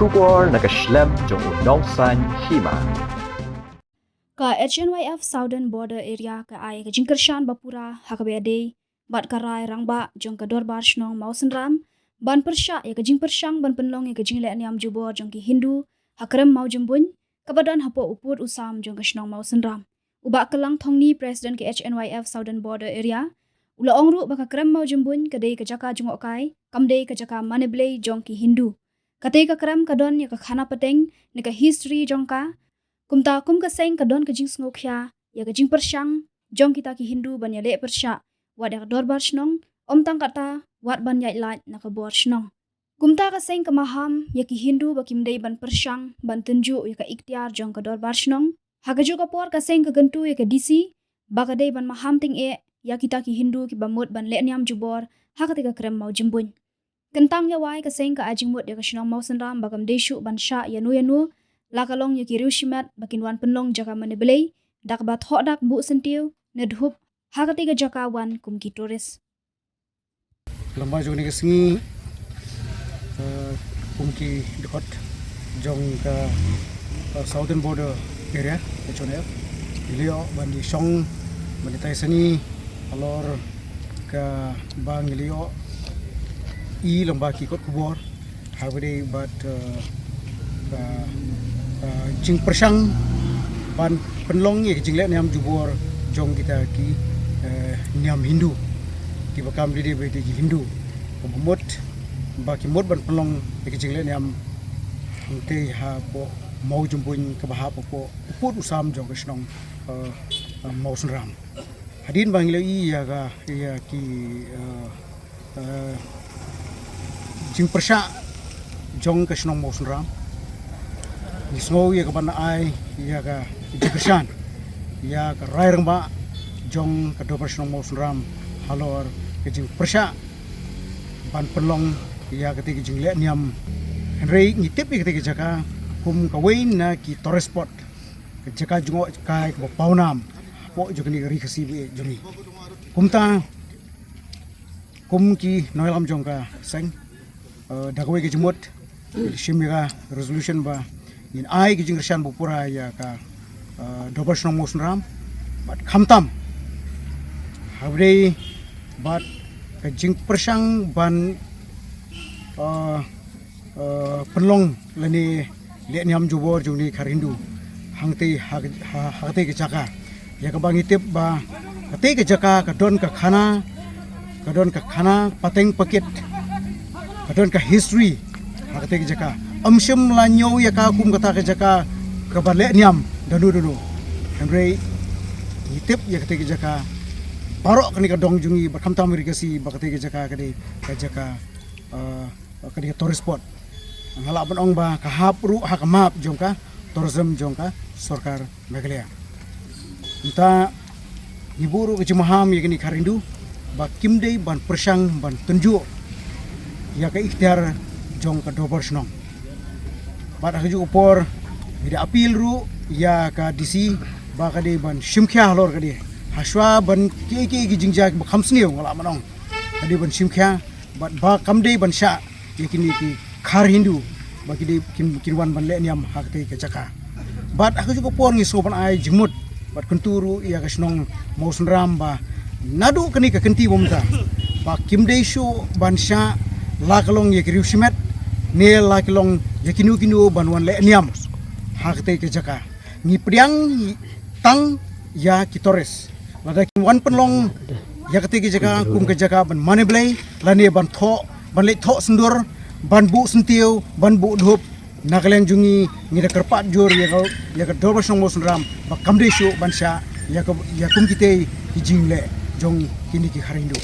Shubor nakaslem jong unongsan hima. Ka HNYF Southern Border Area ka ay ka jingkershan bapura hakabede bat karai rangba jong ka dorbar shnong mausenram ban persya ya ka jingpersyang ban penlong ya ka jingle niam jubor jong ki Hindu hakrem mau jembun kabadan hapo uput usam jong ka shnong mausenram uba kelang thongni president ki HNYF Southern Border Area ula ongru baka krem mau jembun kadai ka jaka jongok kai kamdei ka jaka maneblei jong ki Hindu katei ka krem kadon ya ka khana pateng ne ka history jong ka kumta kum ka seng ka don ka jing sngokhya ya ka jing persyang jong kita ki Hindu ban ya le persya wad ya ka dorbar shnong om tang kata wad ban yai lat na ka bor shnong kumta ka seng ka maham ya ki Hindu ba kimdei ban persyang ban tunju ya ka ikhtiar jong ka dorbar shnong ha ka ju ka por ka seng ka gentu ya ka DC ba ka dei ban maham ting e ya kita ki Hindu ki bamut ban le niam jubor ha ka tika krem mau jimbun kentang ya wai ka seng ka ajing mut ya ka shnong mau senram ba kam deshu ban sha ya nu lakalong ya kiriu shimat bakin wan penlong jaka manebelei dak bat hok dak bu sentiu nedhup hakati ga jaka wan kum ki turis lamba jong ni kesengi kumki dekot jong ka southern border area HNF ilio bandi song bandi taisani alor ka bang ilio i lamba ki kot kubor habade bat jing persang ban penlong ye jing le niam jubor jong kita ki niam Hindu ki bakam di be ki Hindu pemut ba ki mot ban penlong ye jing le niam te ha po mau jumpun ke bahap po put usam jong kesnong mau senram hadin bang le ya ga ya ki jing persa jong kesnong mau senram Nismo ya ka bana ai ya ka jikershan ya ka rai rangba jong ka dopersno mo sunram halor ke jing persya ban penlong ya ka tigi jing le niam henrei ngitip ke tigi jaka kum ka wein na ki torespot ke jaka jungo kai ka paunam po jogni ri khasi be joni kumta kum ki noilam jong ka seng dagwe ke jimot shimira resolution ba in ai ki jingreshan bupura ya ka dobar shnong mosunram bat khamtam habre bat ka jing persang ban penlong lani le niam jubor jungni kharindu hangte hagte ke jaka ya ka bangitip ba kate ke jaka ka don ka khana pateng pakit ka don ka history hagte ke jaka amsham lanyo ya ka kum kata ke jaka ka bale niam danu henrei ngitip ya kate ke jaka parok kani ka dong jungi bakam tamri kasi bakate ke jaka kade ka jaka kade tourist spot ngala ban ong ba ka hapru ha ka map jongka tourism jongka sarkar Meghalaya inta iburu ke jemaham ya kini karindu ba kimdei ban persang ban tunju ya ka ikhtiar jong ka dobar snong bat haju upor bida apil ru ya ka DC ba ka de ban shimkhya halor ka de haswa ban ke jingjak ba khamsniu ngala manong ka de ban shimkhya bat ba kamde ban sha yakini ki khar Hindu ba ki de kinwan ban le niam hakte ke jaka bat haju upor ngi soban ai jimut bat kunturu ya ka snong mausunram ba nadu kani ka kenti bomta ba kimde shu ban sha lakalong ye kriu shimet ne lakalong yakinu banwan le niam hakte ke jaka ni priang tang ya kitores lada wan penlong ya kate ke jaka kum ke jaka ban maneblei lane ban le tho sendur ban bu sentiu ban bu dhup nakaleng jungi ngi kerpat jur ya ka dorba song mosram ba kamde shu ban sha ya kum kite jing le jong kini ki kharindu